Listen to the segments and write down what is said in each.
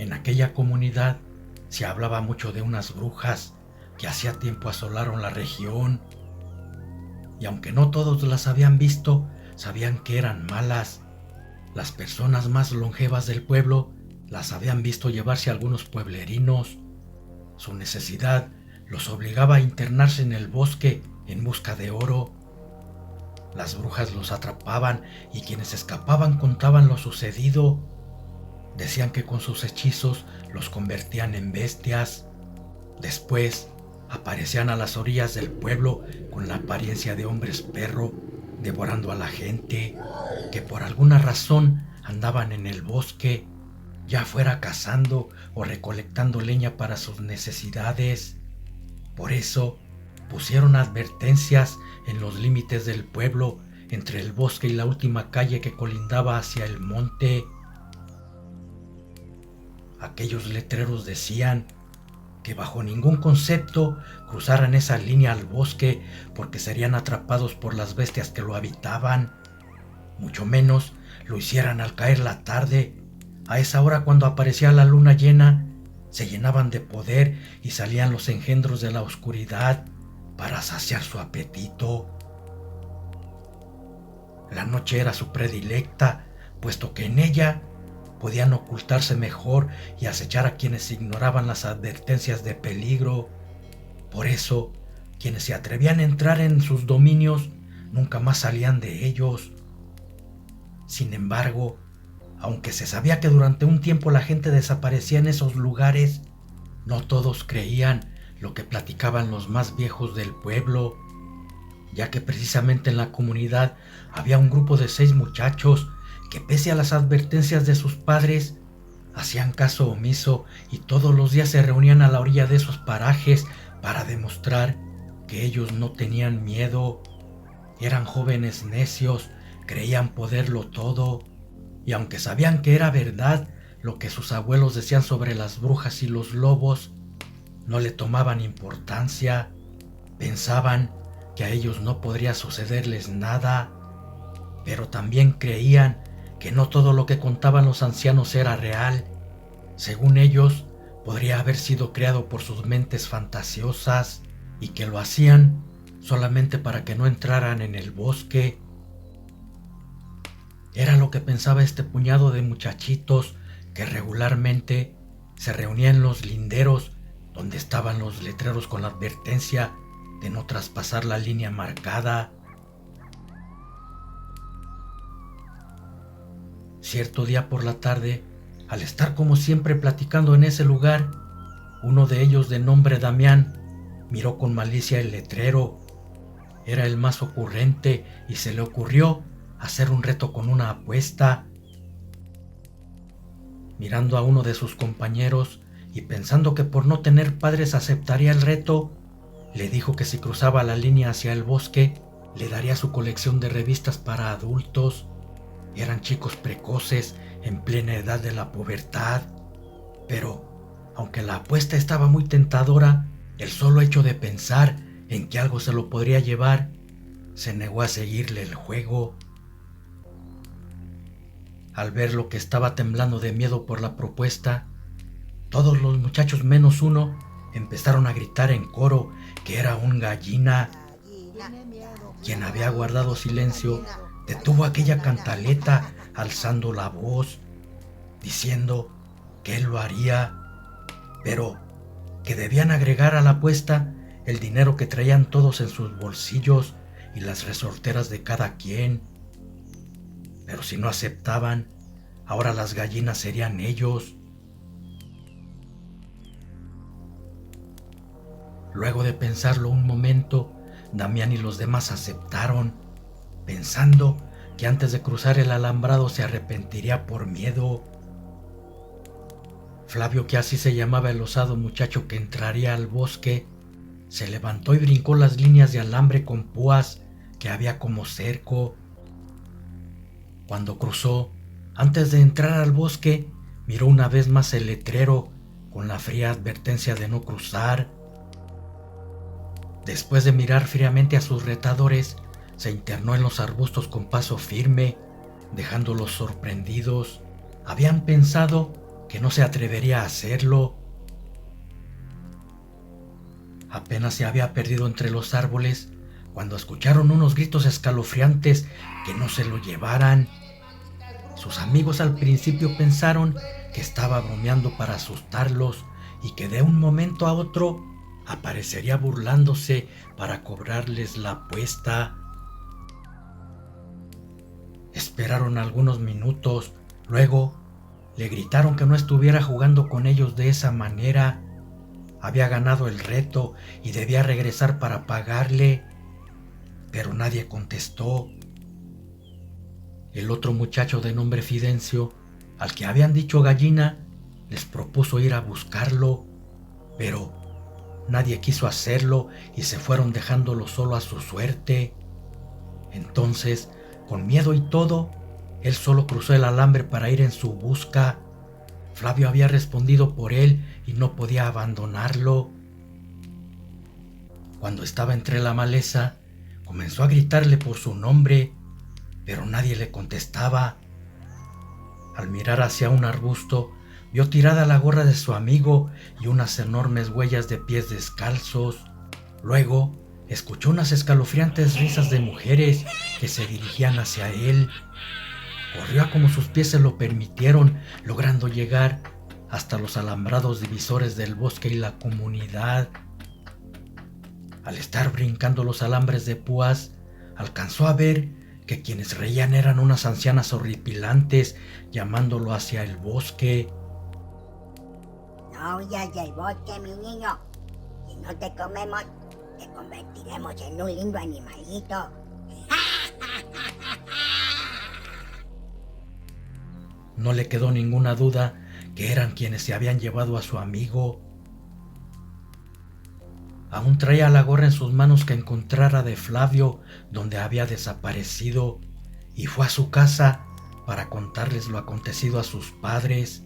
En aquella comunidad se hablaba mucho de unas brujas que hacía tiempo asolaron la región, y aunque no todos las habían visto, sabían que eran malas. Las personas más longevas del pueblo las habían visto llevarse a algunos pueblerinos. Su necesidad los obligaba a internarse en el bosque en busca de oro. Las brujas los atrapaban y quienes escapaban contaban lo sucedido. Decían que con sus hechizos los convertían en bestias. Después aparecían a las orillas del pueblo con la apariencia de hombres perro, devorando a la gente, que por alguna razón andaban en el bosque, ya fuera cazando o recolectando leña para sus necesidades. Por eso pusieron advertencias en los límites del pueblo, entre el bosque y la última calle que colindaba hacia el monte. Aquellos letreros decían que bajo ningún concepto cruzaran esa línea al bosque porque serían atrapados por las bestias que lo habitaban. Mucho menos lo hicieran al caer la tarde. A esa hora, cuando aparecía la luna llena, se llenaban de poder y salían los engendros de la oscuridad para saciar su apetito. La noche era su predilecta, puesto que en ella podían ocultarse mejor y acechar a quienes ignoraban las advertencias de peligro. Por eso, quienes se atrevían a entrar en sus dominios nunca más salían de ellos. Sin embargo, aunque se sabía que durante un tiempo la gente desaparecía en esos lugares, no todos creían lo que platicaban los más viejos del pueblo, ya que precisamente en la comunidad había un grupo de 6 muchachos que, pese a las advertencias de sus padres, hacían caso omiso y todos los días se reunían a la orilla de esos parajes para demostrar que ellos no tenían miedo. Eran jóvenes necios, creían poderlo todo, y aunque sabían que era verdad lo que sus abuelos decían sobre las brujas y los lobos, no le tomaban importancia. Pensaban que a ellos no podría sucederles nada, pero también creían que no todo lo que contaban los ancianos era real. Según ellos, podría haber sido creado por sus mentes fantasiosas y que lo hacían solamente para que no entraran en el bosque. Era lo que pensaba este puñado de muchachitos que regularmente se reunían en los linderos donde estaban los letreros con la advertencia de no traspasar la línea marcada. Cierto día por la tarde, al estar como siempre platicando en ese lugar, uno de ellos, de nombre Damián, miró con malicia el letrero. Era el más ocurrente y se le ocurrió hacer un reto con una apuesta. Mirando a uno de sus compañeros y pensando que por no tener padres aceptaría el reto, le dijo que si cruzaba la línea hacia el bosque, le daría su colección de revistas para adultos. Eran chicos precoces, en plena edad de la pubertad. Pero, aunque la apuesta estaba muy tentadora, el solo hecho de pensar en que algo se lo podría llevar, se negó a seguirle el juego. Al ver lo que estaba temblando de miedo por la propuesta, todos los muchachos menos uno empezaron a gritar en coro que era un gallina. Quien había guardado silencio detuvo aquella cantaleta alzando la voz, diciendo que él lo haría, pero que debían agregar a la apuesta el dinero que traían todos en sus bolsillos y las resorteras de cada quien. Pero si no aceptaban, ahora las gallinas serían ellos. Luego de pensarlo un momento, Damián y los demás aceptaron, pensando que antes de cruzar el alambrado se arrepentiría por miedo. Flavio, que así se llamaba el osado muchacho que entraría al bosque, se levantó y brincó las líneas de alambre con púas que había como cerco. Cuando cruzó, antes de entrar al bosque, miró una vez más el letrero con la fría advertencia de no cruzar. Después de mirar fríamente a sus retadores, se internó en los arbustos con paso firme, dejándolos sorprendidos. Habían pensado que no se atrevería a hacerlo. Apenas se había perdido entre los árboles cuando escucharon unos gritos escalofriantes que no se lo llevaran. Sus amigos al principio pensaron que estaba bromeando para asustarlos y que de un momento a otro aparecería burlándose para cobrarles la apuesta. Esperaron algunos minutos, luego le gritaron que no estuviera jugando con ellos de esa manera. Había ganado el reto y debía regresar para pagarle, pero nadie contestó. El otro muchacho de nombre Fidencio, al que habían dicho Gallina, les propuso ir a buscarlo, pero nadie quiso hacerlo y se fueron dejándolo solo a su suerte. Entonces, con miedo y todo, él solo cruzó el alambre para ir en su busca. Flavio había respondido por él y no podía abandonarlo. Cuando estaba entre la maleza, comenzó a gritarle por su nombre, pero nadie le contestaba. Al mirar hacia un arbusto, vio tirada la gorra de su amigo y unas enormes huellas de pies descalzos. Luego, escuchó unas escalofriantes risas de mujeres que se dirigían hacia él. Corrió a como sus pies se lo permitieron, logrando llegar hasta los alambrados divisores del bosque y la comunidad. Al estar brincando los alambres de púas, alcanzó a ver que quienes reían eran unas ancianas horripilantes llamándolo hacia el bosque. No huyas del bosque, mi niño. Si no te comemos, te convertiremos en un lindo animalito. No le quedó ninguna duda que eran quienes se habían llevado a su amigo. Aún traía la gorra en sus manos que encontrara de Flavio donde había desaparecido y fue a su casa para contarles lo acontecido a sus padres.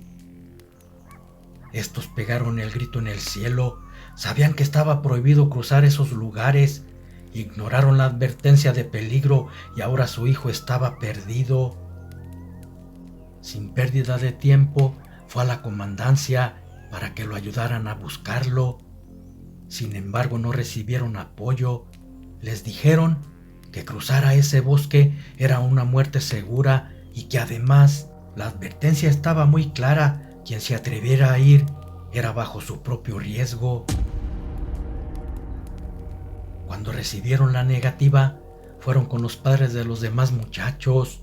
Estos pegaron el grito en el cielo, sabían que estaba prohibido cruzar esos lugares, ignoraron la advertencia de peligro y ahora su hijo estaba perdido. Sin pérdida de tiempo, fue a la comandancia para que lo ayudaran a buscarlo. Sin embargo, no recibieron apoyo. Les dijeron que cruzar a ese bosque era una muerte segura y que además la advertencia estaba muy clara. Quien se atreviera a ir era bajo su propio riesgo. Cuando recibieron la negativa, fueron con los padres de los demás muchachos,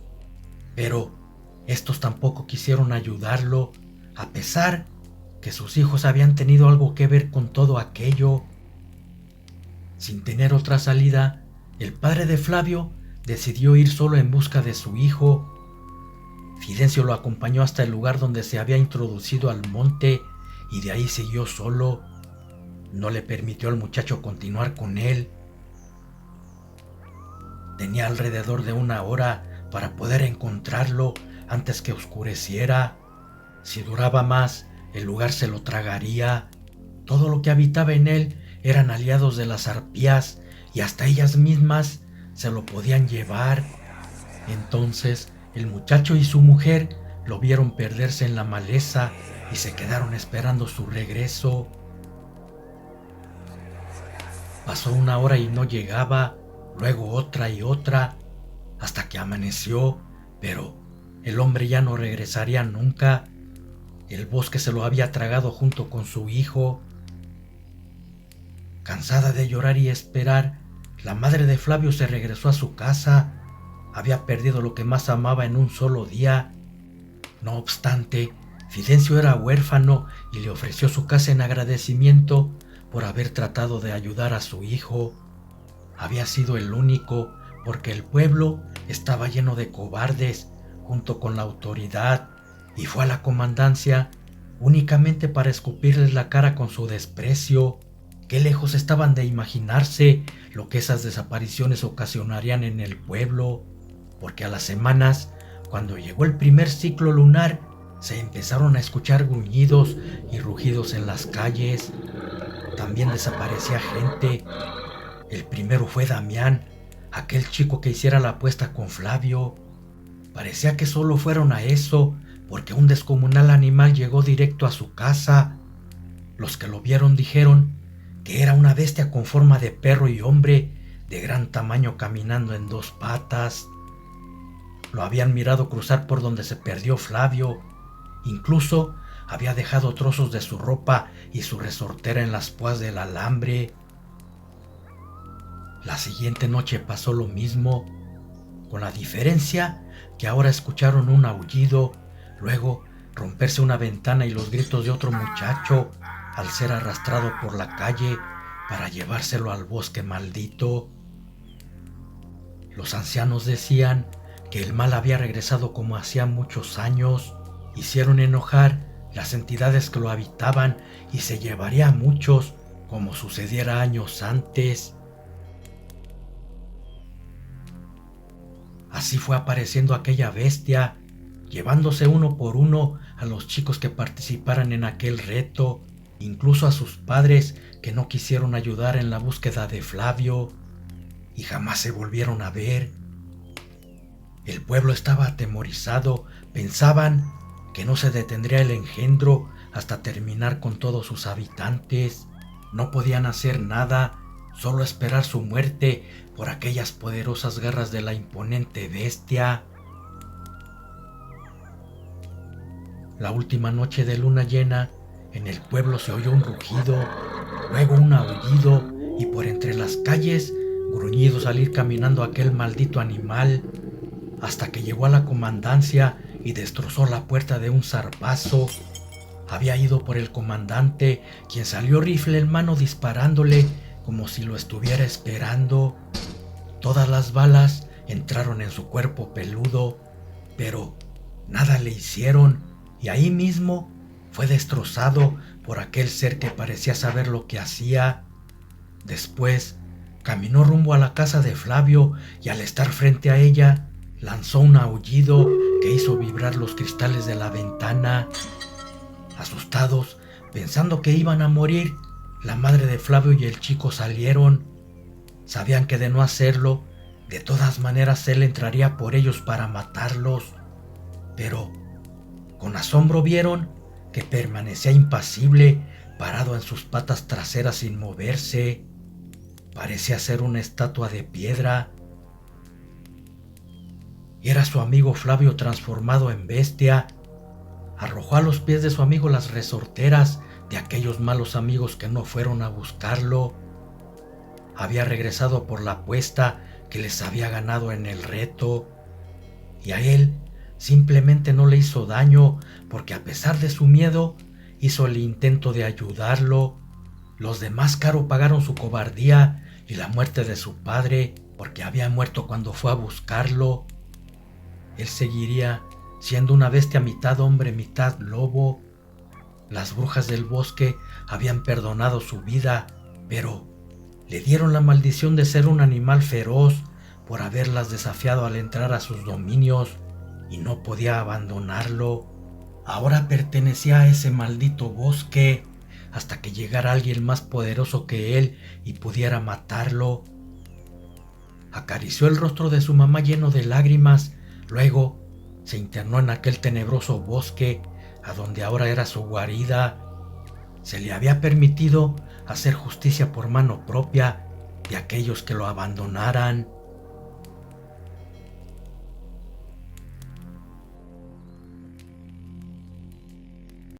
pero estos tampoco quisieron ayudarlo, a pesar que sus hijos habían tenido algo que ver con todo aquello. Sin tener otra salida, el padre de Flavio decidió ir solo en busca de su hijo. Fidencio lo acompañó hasta el lugar donde se había introducido al monte y de ahí siguió solo. No le permitió al muchacho continuar con él. Tenía alrededor de 1 hora para poder encontrarlo antes que oscureciera. Si duraba más, el lugar se lo tragaría. Todo lo que habitaba en él eran aliados de las arpías y hasta ellas mismas se lo podían llevar. Entonces el muchacho y su mujer lo vieron perderse en la maleza y se quedaron esperando su regreso. Pasó 1 hora y no llegaba, luego otra y otra, hasta que amaneció, pero el hombre ya no regresaría nunca. El bosque se lo había tragado junto con su hijo. Cansada de llorar y esperar, la madre de Flavio se regresó a su casa. Había perdido lo que más amaba en un solo día. No obstante, Fidencio era huérfano y le ofreció su casa en agradecimiento por haber tratado de ayudar a su hijo. Había sido el único, porque el pueblo estaba lleno de cobardes junto con la autoridad, y fue a la comandancia únicamente para escupirles la cara con su desprecio. Qué lejos estaban de imaginarse lo que esas desapariciones ocasionarían en el pueblo, porque a las semanas, cuando llegó el primer ciclo lunar, se empezaron a escuchar gruñidos y rugidos en las calles. También desaparecía gente. El primero fue Damián, aquel chico que hiciera la apuesta con Flavio. Parecía que solo fueron a eso, porque un descomunal animal llegó directo a su casa. Los que lo vieron dijeron que era una bestia con forma de perro y hombre, de gran tamaño, caminando en dos patas. Lo habían mirado cruzar por donde se perdió Flavio. Incluso había dejado trozos de su ropa y su resortera en las púas del alambre. La siguiente noche pasó lo mismo, con la diferencia que ahora escucharon un aullido, luego romperse una ventana y los gritos de otro muchacho al ser arrastrado por la calle para llevárselo al bosque maldito. Los ancianos decían que el mal había regresado como hacía muchos años. Hicieron enojar las entidades que lo habitaban y se llevaría a muchos, como sucediera años antes. Así fue apareciendo aquella bestia, llevándose uno por uno a los chicos que participaran en aquel reto, incluso a sus padres que no quisieron ayudar en la búsqueda de Flavio, y jamás se volvieron a ver. El pueblo estaba atemorizado, pensaban que no se detendría el engendro hasta terminar con todos sus habitantes. No podían hacer nada, solo esperar su muerte por aquellas poderosas garras de la imponente bestia. La última noche de luna llena, en el pueblo se oyó un rugido, luego un aullido y por entre las calles gruñidos al ir caminando aquel maldito animal, hasta que llegó a la comandancia y destrozó la puerta de un zarpazo. Había ido por el comandante, quien salió rifle en mano disparándole como si lo estuviera esperando. Todas las balas entraron en su cuerpo peludo, pero nada le hicieron, y ahí mismo fue destrozado por aquel ser que parecía saber lo que hacía. Después caminó rumbo a la casa de Flavio y al estar frente a ella lanzó un aullido que hizo vibrar los cristales de la ventana. Asustados, pensando que iban a morir, la madre de Flavio y el chico salieron. Sabían que de no hacerlo, de todas maneras él entraría por ellos para matarlos. Pero con asombro vieron que permanecía impasible, parado en sus patas traseras sin moverse. Parecía ser una estatua de piedra. Era su amigo Flavio transformado en bestia. Arrojó a los pies de su amigo las resorteras de aquellos malos amigos que no fueron a buscarlo. Había regresado por la apuesta que les había ganado en el reto, y a él simplemente no le hizo daño porque a pesar de su miedo hizo el intento de ayudarlo. Los demás caro pagaron su cobardía y la muerte de su padre porque había muerto cuando fue a buscarlo. Él seguiría siendo una bestia mitad hombre, mitad lobo. Las brujas del bosque habían perdonado su vida, pero le dieron la maldición de ser un animal feroz por haberlas desafiado al entrar a sus dominios y no podía abandonarlo. Ahora pertenecía a ese maldito bosque hasta que llegara alguien más poderoso que él y pudiera matarlo. Acarició el rostro de su mamá lleno de lágrimas, luego se internó en aquel tenebroso bosque a donde ahora era su guarida. Se le había permitido hacer justicia por mano propia de aquellos que lo abandonaran.